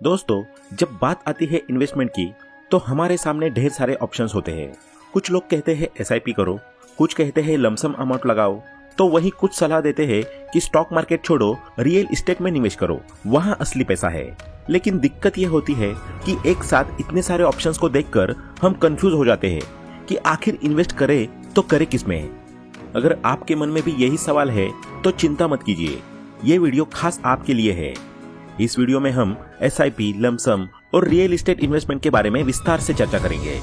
दोस्तों, जब बात आती है इन्वेस्टमेंट की तो हमारे सामने ढेर सारे ऑप्शंस होते हैं। कुछ लोग कहते हैं एसआईपी करो, कुछ कहते हैं लमसम अमाउंट लगाओ, तो वही कुछ सलाह देते हैं कि स्टॉक मार्केट छोड़ो, रियल एस्टेट में निवेश करो, वहां असली पैसा है। लेकिन दिक्कत यह होती है कि एक साथ इतने सारे ऑप्शंस को देखकर हम कंफ्यूज हो जाते हैं कि आखिर इन्वेस्ट करें तो करें किसमें। अगर आपके मन में भी यही सवाल है तो चिंता मत कीजिए, ये वीडियो खास आपके लिए है। इस वीडियो में हम एसआईपी, लमसम और रियल एस्टेट इन्वेस्टमेंट के बारे में विस्तार से चर्चा करेंगे।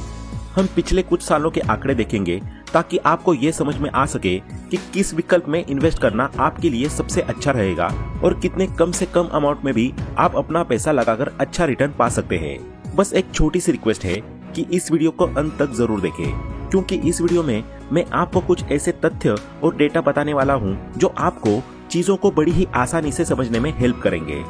हम पिछले कुछ सालों के आंकड़े देखेंगे ताकि आपको ये समझ में आ सके कि किस विकल्प में इन्वेस्ट करना आपके लिए सबसे अच्छा रहेगा और कितने कम से कम अमाउंट में भी आप अपना पैसा लगाकर अच्छा रिटर्न पा सकते हैं। बस एक छोटी सी रिक्वेस्ट है कि इस वीडियो को अंत तक जरूर देखें, क्योंकि इस वीडियो में मैं आपको कुछ ऐसे तथ्य और डेटा बताने वाला हूँ जो आपको चीजों को बड़ी ही आसानी से समझने में हेल्प करेंगे।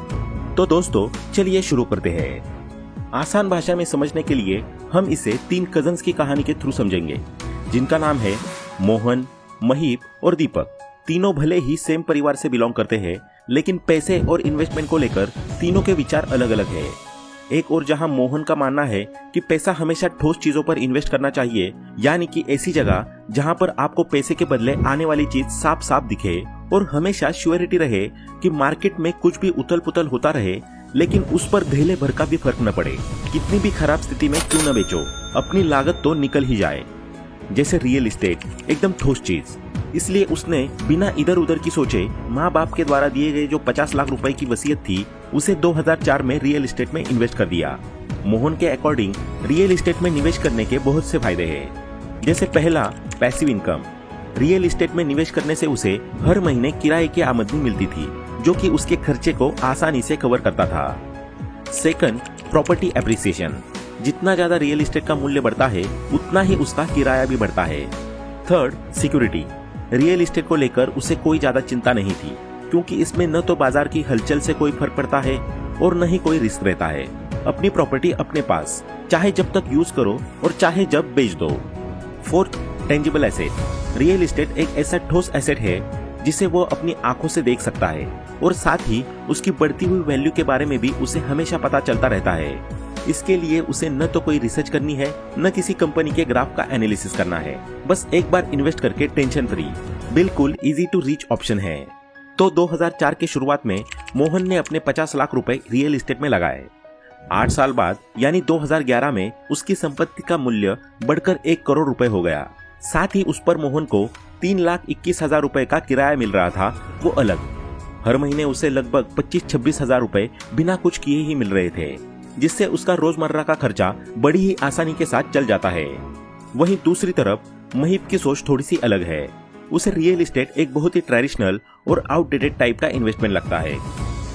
तो दोस्तों, चलिए शुरू करते हैं। आसान भाषा में समझने के लिए हम इसे 3 कजन्स की कहानी के थ्रू समझेंगे, जिनका नाम है मोहन, महीप और दीपक। तीनों भले ही सेम परिवार से बिलोंग करते हैं, लेकिन पैसे और इन्वेस्टमेंट को लेकर तीनों के विचार अलग अलग है। एक और जहां मोहन का मानना है कि पैसा हमेशा ठोस चीजों पर इन्वेस्ट करना चाहिए, यानी कि ऐसी जगह जहां पर आपको पैसे के बदले आने वाली चीज साफ साफ दिखे और हमेशा श्योरिटी रहे कि मार्केट में कुछ भी उथल पुथल होता रहे, लेकिन उस पर धेले भर का भी फर्क न पड़े। कितनी भी खराब स्थिति में क्यों न बेचो, अपनी लागत तो निकल ही जाए। जैसे रियल एस्टेट एकदम ठोस चीज, इसलिए उसने बिना इधर उधर की सोचे माँ बाप के द्वारा दिए गए जो 50 लाख रुपए की वसीयत थी, उसे 2004 में रियल एस्टेट में इन्वेस्ट कर दिया। मोहन के अकॉर्डिंग रियल एस्टेट में निवेश करने के बहुत से फायदे हैं। जैसे पहला, पैसिव इनकम। रियल एस्टेट में निवेश करने से उसे हर महीने किराए की आमदनी मिलती थी, जो कि उसके खर्चे को आसानी से कवर करता था। Second, property appreciation. जितना ज्यादा रियल एस्टेट का मूल्य बढ़ता है, उतना ही उसका किराया भी बढ़ता है। Third, security. रियल एस्टेट को लेकर उसे कोई ज्यादा चिंता नहीं थी, क्योंकि इसमें न तो बाजार की हलचल से कोई फर्क पड़ता है और न ही कोई रिस्क रहता है। अपनी प्रॉपर्टी अपने पास, चाहे जब तक यूज करो और चाहे जब बेच दो। Fourth, tangible asset. Real estate एक ऐसा ठोस एसेट है जिसे वो अपनी आंखों से देख सकता है और साथ ही उसकी बढ़ती हुई वैल्यू के बारे में भी उसे हमेशा पता चलता रहता है। इसके लिए उसे न तो कोई रिसर्च करनी है, न किसी कंपनी के ग्राफ का एनालिसिस करना है। बस एक बार इन्वेस्ट करके टेंशन फ्री, बिल्कुल इजी टू रीच ऑप्शन है। तो 2004 के शुरुआत में मोहन ने अपने 50 लाख रुपए रियल एस्टेट में लगाए। 8 साल बाद यानी 2011 में उसकी संपत्ति का मूल्य बढ़कर 1 करोड़ रुपए हो गया। साथ ही उस पर मोहन को 3,21,000 रुपए का किराया मिल रहा था, वो अलग। हर महीने उसे लगभग 25-26 हजार रुपए बिना कुछ किए ही मिल रहे थे, जिससे उसका रोजमर्रा का खर्चा बड़ी ही आसानी के साथ चल जाता है। वहीं दूसरी तरफ महीप की सोच थोड़ी सी अलग है। उसे रियल एस्टेट एक बहुत ही ट्रेडिशनल और आउटडेटेड टाइप का इन्वेस्टमेंट लगता है।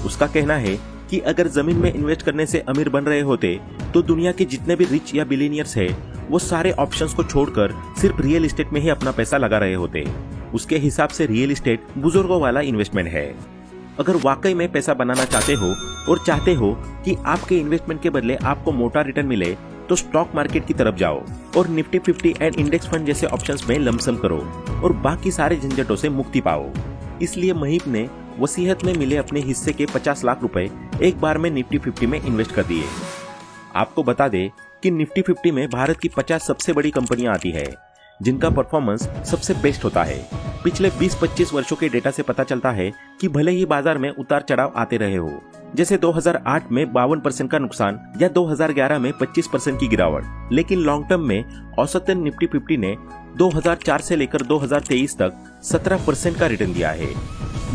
उसका कहना है कि अगर जमीन में इन्वेस्ट करने से अमीर बन रहे होते तो दुनिया के जितने भी रिच या बिलियनियर्स है, वो सारे ऑप्शंस को छोड़कर सिर्फ रियल एस्टेट में ही अपना पैसा लगा रहे होते। उसके हिसाब से रियल एस्टेट बुजुर्गों वाला इन्वेस्टमेंट है। अगर वाकई में पैसा बनाना चाहते हो और चाहते हो कि आपके इन्वेस्टमेंट के बदले आपको मोटा रिटर्न मिले, तो स्टॉक मार्केट की तरफ जाओ और निफ्टी 50 एंड इंडेक्स फंड जैसे ऑप्शंस में लमसम करो और बाकी सारे झंझटों से मुक्ति पाओ। इसलिए महीप ने वसीयत में मिले अपने हिस्से के 50 लाख रुपए एक बार में निफ्टी 50 में इन्वेस्ट कर दिए। आपको बता दें कि निफ्टी 50 में भारत की 50 सबसे बड़ी कंपनियां आती है, जिनका परफॉर्मेंस सबसे बेस्ट होता है। पिछले 20-25 वर्षों के डेटा से पता चलता है कि भले ही बाजार में उतार चढ़ाव आते रहे हो, जैसे 2008 में 52% का नुकसान या 2011 में 25% की गिरावट, लेकिन लॉन्ग टर्म में औसतन निफ्टी 50 ने 2004 से लेकर 2023 तक 17% का रिटर्न दिया है।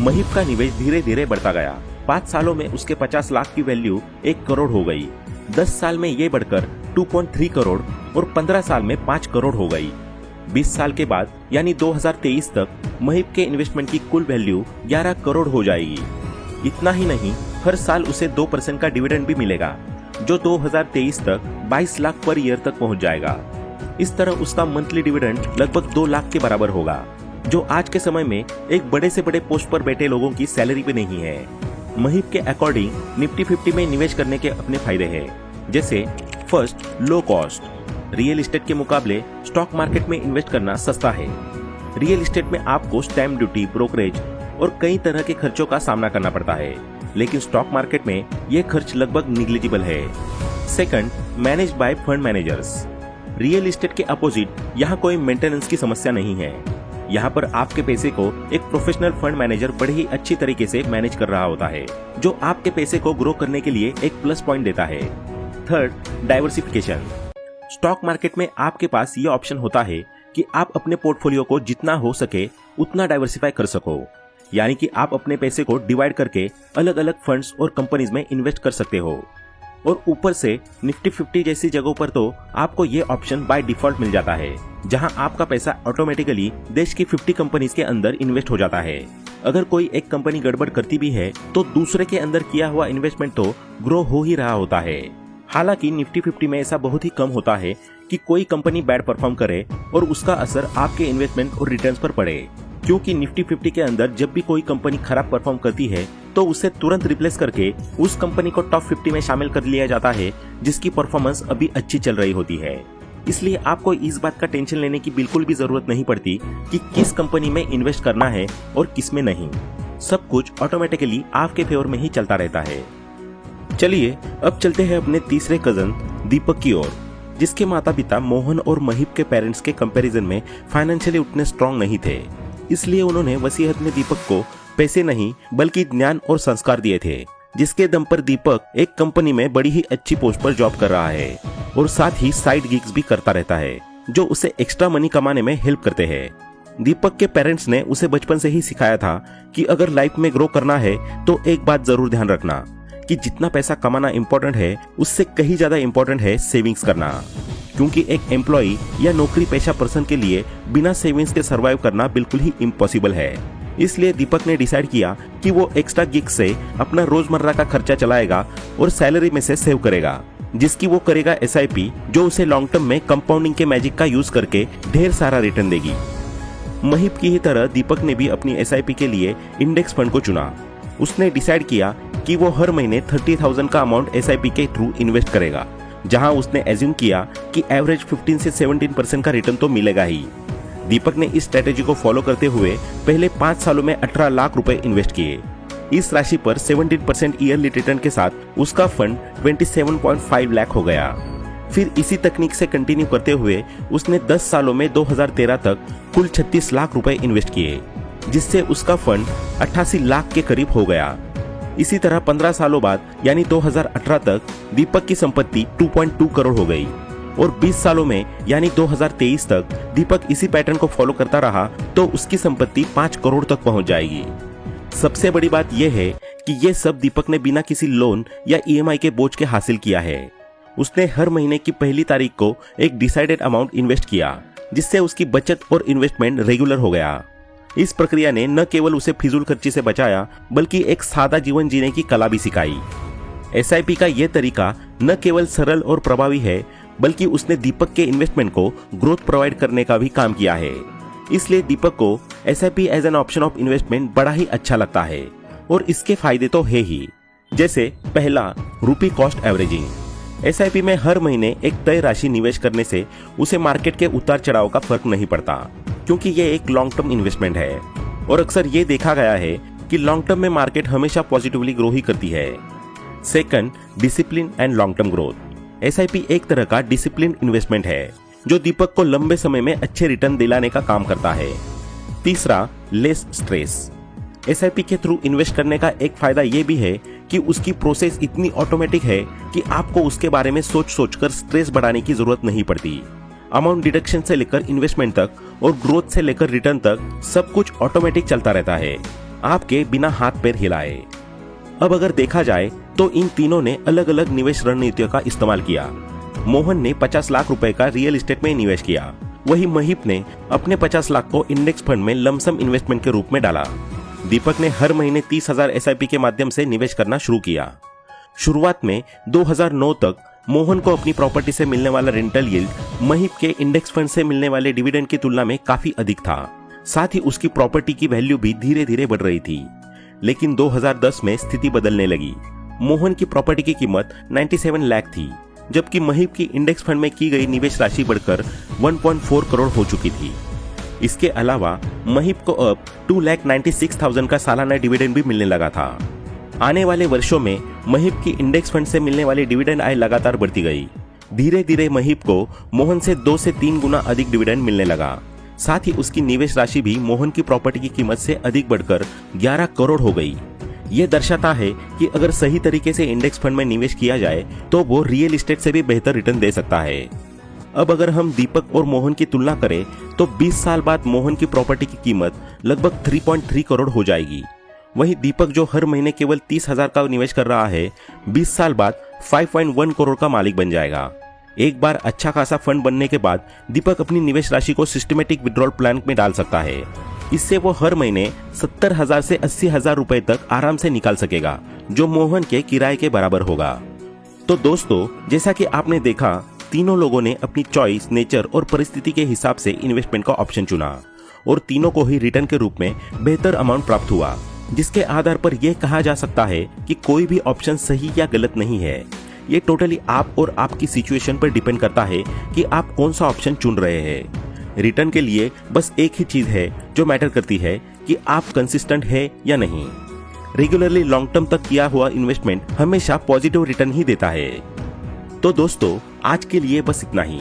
महीप का निवेश धीरे धीरे बढ़ता गया। 5 सालों में उसके 50 लाख की वैल्यू 1 करोड़ हो गई। 10 साल में ये बढ़कर 2.3 करोड़ और 15 साल में 5 करोड़ हो गई। 20 साल के बाद यानी 2023 तक महीप के इन्वेस्टमेंट की कुल वैल्यू 11 करोड़ हो जाएगी। इतना ही नहीं, हर साल उसे 2% का डिविडेंड भी मिलेगा, जो 2023 तक 22 लाख पर ईयर तक पहुंच जाएगा। इस तरह उसका मंथली डिविडेंड लगभग 2 लाख के बराबर होगा, जो आज के समय में एक बड़े से बड़े पोस्ट पर बैठे लोगों की सैलरी भी नहीं है। महीप के अकॉर्डिंग निफ्टी 50 में निवेश करने के अपने फायदे हैं। जैसे first, low cost. Real estate के मुकाबले स्टॉक मार्केट में इन्वेस्ट करना सस्ता है। रियल एस्टेट में आपको स्टैम्प ड्यूटी, ब्रोकरेज और कई तरह के खर्चों का सामना करना पड़ता है। लेकिन स्टॉक मार्केट में ये खर्च लगभग निग्लिजिबल है। Second, manage by fund managers. Real estate के अपोजिट यहाँ कोई मेंटेनेंस की समस्या नहीं है। यहाँ पर आपके पैसे को एक प्रोफेशनल फंड मैनेजर बड़े ही अच्छी तरीके से मैनेज कर रहा होता है, जो आपके पैसे को ग्रो करने के लिए एक प्लस पॉइंट देता है। Third, diversification. स्टॉक मार्केट में आपके पास ये ऑप्शन होता है कि आप अपने पोर्टफोलियो को जितना हो सके उतना डाइवर्सिफाई कर सको, यानी कि आप अपने पैसे को डिवाइड करके अलग अलग फंड्स और कंपनीज में इन्वेस्ट कर सकते हो। और ऊपर से निफ्टी 50 जैसी जगहों पर तो आपको ये ऑप्शन बाय डिफॉल्ट मिल जाता है, जहां आपका पैसा ऑटोमेटिकली देश की 50 कंपनीज के अंदर इन्वेस्ट हो जाता है। अगर कोई एक कंपनी गड़बड़ करती भी है तो दूसरे के अंदर किया हुआ इन्वेस्टमेंट तो ग्रो हो ही रहा होता है। हालांकि निफ्टी 50 में ऐसा बहुत ही कम होता है कि कोई कंपनी बैड परफॉर्म करे और उसका असर आपके इन्वेस्टमेंट और रिटर्न्स पर पड़े, क्योंकि निफ्टी 50 के अंदर जब भी कोई कंपनी खराब परफॉर्म करती है तो उसे तुरंत रिप्लेस करके उस कंपनी को टॉप 50 में शामिल कर लिया जाता है जिसकी परफॉर्मेंस अभी अच्छी चल रही होती है। इसलिए आपको इस बात का टेंशन लेने की बिल्कुल भी जरूरत नहीं पड़ती कि किस कंपनी में इन्वेस्ट करना है और किस में नहीं। सब कुछ ऑटोमेटिकली आपके फेवर में ही चलता रहता है। चलिए अब चलते हैं अपने तीसरे कजन दीपक की ओर, जिसके माता पिता मोहन और महिप के पेरेंट्स के कंपैरिजन में फाइनेंशियली उतने स्ट्रांग नहीं थे। इसलिए उन्होंने वसीयत में दीपक को पैसे नहीं बल्कि ज्ञान और संस्कार दिए थे, जिसके दम पर दीपक एक कंपनी में बड़ी ही अच्छी पोस्ट पर जॉब कर रहा है और साथ ही साइड गिग्स भी करता रहता है, जो उसे एक्स्ट्रा मनी कमाने में हेल्प करते हैं। दीपक के पेरेंट्स ने उसे बचपन से ही सिखाया था कि अगर लाइफ में ग्रो करना है तो एक बात जरूर ध्यान रखना कि जितना पैसा कमाना इम्पोर्टेंट है उससे कहीं ज्यादा इम्पोर्टेंट है सेविंग्स करना, क्योंकि एक एम्प्लॉय या नौकरी पेशा पर्सन के लिए बिना सेविंग्स के सर्वाइव करना बिल्कुल ही इम्पॉसिबल है। इसलिए दीपक ने डिसाइड किया कि वो एक्स्ट्रा गिग से अपना रोजमर्रा का खर्चा चलाएगा और सैलरी में से सेव करेगा, जिसकी वो करेगा SIP, जो उसे लॉन्ग टर्म में कंपाउंडिंग के मैजिक का यूज करके ढेर सारा रिटर्न देगी। महिप की ही तरह दीपक ने भी अपनी SIP के लिए इंडेक्स फंड को चुना। उसने डिसाइड किया कि वो हर महीने 30,000 का अमाउंट SIP के थ्रू इन्वेस्ट करेगा, जहां उसने एज्यूम किया कि एवरेज 15 से 17% का रिटर्न तो मिलेगा ही। दीपक ने इस स्ट्रेटेजी को फॉलो करते हुए पहले 5 सालों में 18 लाख रुपए इन्वेस्ट किए। इस राशि पर 17% ईयरली रिटर्न के साथ उसका फंड 27.5 लाख हो गया। फिर इसी तकनीक से कंटिन्यू करते हुए उसने 10 सालों में 2013 तक कुल 36 लाख रुपए इन्वेस्ट किए, जिससे उसका फंड 88 लाख के करीब हो गया। इसी तरह 15 सालों बाद यानी 2018 तक दीपक की संपत्ति 2.2 करोड़ हो गई और 20 सालों में यानी 2023 तक दीपक इसी पैटर्न को फॉलो करता रहा तो उसकी संपत्ति 5 करोड़ तक पहुंच जाएगी। सबसे बड़ी बात यह है कि यह सब दीपक ने बिना किसी लोन या EMI के बोझ के हासिल किया है। उसने हर महीने की पहली तारीख को एक डिसाइडेड अमाउंट इन्वेस्ट किया, जिससे उसकी बचत और इन्वेस्टमेंट रेगुलर हो गया। इस प्रक्रिया ने न केवल उसे फिजूल खर्ची से बचाया बल्कि एक सादा जीवन जीने की कला भी सिखाई। SIP का यह तरीका न केवल सरल और प्रभावी है बल्कि उसने दीपक के इन्वेस्टमेंट को ग्रोथ प्रोवाइड करने का भी काम किया है। इसलिए दीपक को SIP as an option of investment बड़ा ही अच्छा लगता है और इसके फायदे तो है ही। जैसे पहला, रुपी कॉस्ट एवरेजिंग। SIP में हर महीने एक तय राशि निवेश करने से उसे मार्केट के उतार चढ़ाव का फर्क नहीं पड़ता, क्योंकि ये एक लॉन्ग टर्म इन्वेस्टमेंट है और अक्सर ये देखा गया है कि लॉन्ग टर्म में मार्केट हमेशा पॉजिटिवली ग्रो ही करती है। Second, discipline and long term growth. SIP एक तरह का डिसिप्लिन इन्वेस्टमेंट है जो दीपक को लंबे समय में अच्छे रिटर्न दिलाने का काम करता है। तीसरा, लेस स्ट्रेस। SIP के थ्रू इन्वेस्ट करने का एक फायदा ये भी है कि उसकी प्रोसेस इतनी ऑटोमेटिक है कि आपको उसके बारे में सोच कर स्ट्रेस बढ़ाने की जरूरत नहीं पड़ती। अमाउंट डिडक्शन से लेकर इन्वेस्टमेंट तक और ग्रोथ से लेकर रिटर्न तक सब कुछ ऑटोमेटिक चलता रहता है, आपके बिना हाथ पैर हिलाए। अब अगर देखा जाए तो इन तीनों ने अलग अलग निवेश रणनीतियों का इस्तेमाल किया। मोहन ने 50 लाख रुपए का रियल एस्टेट में निवेश किया, वही महिप ने अपने 50 लाख को इंडेक्स फंड में लमसम इन्वेस्टमेंट के रूप में डाला। दीपक ने हर महीने 30,000 SIP के माध्यम से निवेश करना शुरू किया। शुरुआत में 2009 तक मोहन को अपनी प्रॉपर्टी से मिलने वाला रेंटल यील्ड महिप के इंडेक्स फंड से मिलने वाले डिविडेंड की तुलना में काफी अधिक था। साथ ही उसकी प्रॉपर्टी की वैल्यू भी धीरे धीरे बढ़ रही थी। लेकिन 2010 में स्थिति बदलने लगी। मोहन की प्रॉपर्टी की कीमत 97 लाख थी, जबकि महिप की इंडेक्स फंड में की गई निवेश राशि बढ़कर 1.4 करोड़ हो चुकी थी। इसके अलावा महिप को अब 2,96,000 का सालाना डिविडेंड भी मिलने लगा था। आने वाले वर्षों में महिप की इंडेक्स फंड से मिलने वाली डिविडेंड आय लगातार बढ़ती गई। धीरे धीरे महिप को मोहन से 2 से 3 गुना अधिक डिविडेंड मिलने लगा। साथ ही उसकी निवेश राशि भी मोहन की प्रॉपर्टी की कीमत से अधिक बढ़कर 11 करोड़ हो गई। ये दर्शाता है कि अगर सही तरीके से इंडेक्स फंड में निवेश किया जाए तो वो रियल एस्टेट से भी बेहतर रिटर्न दे सकता है। अब अगर हम दीपक और मोहन की तुलना करें तो 20 साल बाद मोहन की प्रॉपर्टी की कीमत लगभग 3.3 करोड़ हो जाएगी। वहीं दीपक जो हर महीने केवल 30,000 का निवेश कर रहा है, 20 साल बाद 5.1 करोड़ का मालिक बन जाएगा। एक बार अच्छा खासा फंड बनने के बाद दीपक अपनी निवेश राशि को सिस्टमेटिक विड्रॉल प्लान में डाल सकता है। इससे वो हर महीने 70,000 से 80,000 रुपए तक आराम से निकाल सकेगा, जो मोहन के किराए के बराबर होगा। तो दोस्तों, जैसा कि आपने देखा, तीनों लोगों ने अपनी चॉइस, नेचर और परिस्थिति के हिसाब से इन्वेस्टमेंट का ऑप्शन चुना और तीनों को ही रिटर्न के रूप में बेहतर अमाउंट प्राप्त हुआ, जिसके आधार पर यह कहा जा सकता है कि कोई भी ऑप्शन सही या गलत नहीं है। ये टोटली आप और आपकी सिचुएशन पर डिपेंड करता है कि आप कौन सा ऑप्शन चुन रहे हैं। रिटर्न के लिए बस एक ही चीज है जो मैटर करती है कि आप कंसिस्टेंट है या नहीं। रेगुलरली लॉन्ग टर्म तक किया हुआ इन्वेस्टमेंट हमेशा पॉजिटिव रिटर्न ही देता है। तो दोस्तों, आज के लिए बस इतना ही।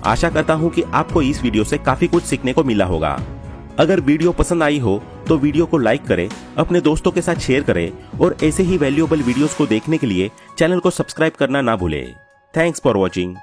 आशा करता हूं कि आपको इस वीडियो से काफी कुछ सीखने को मिला होगा। अगर वीडियो पसंद आई हो तो वीडियो को लाइक करें, अपने दोस्तों के साथ शेयर करें और ऐसे ही वैल्यूएबल वीडियोस को देखने के लिए चैनल को सब्सक्राइब करना ना भूलें। Thanks for watching.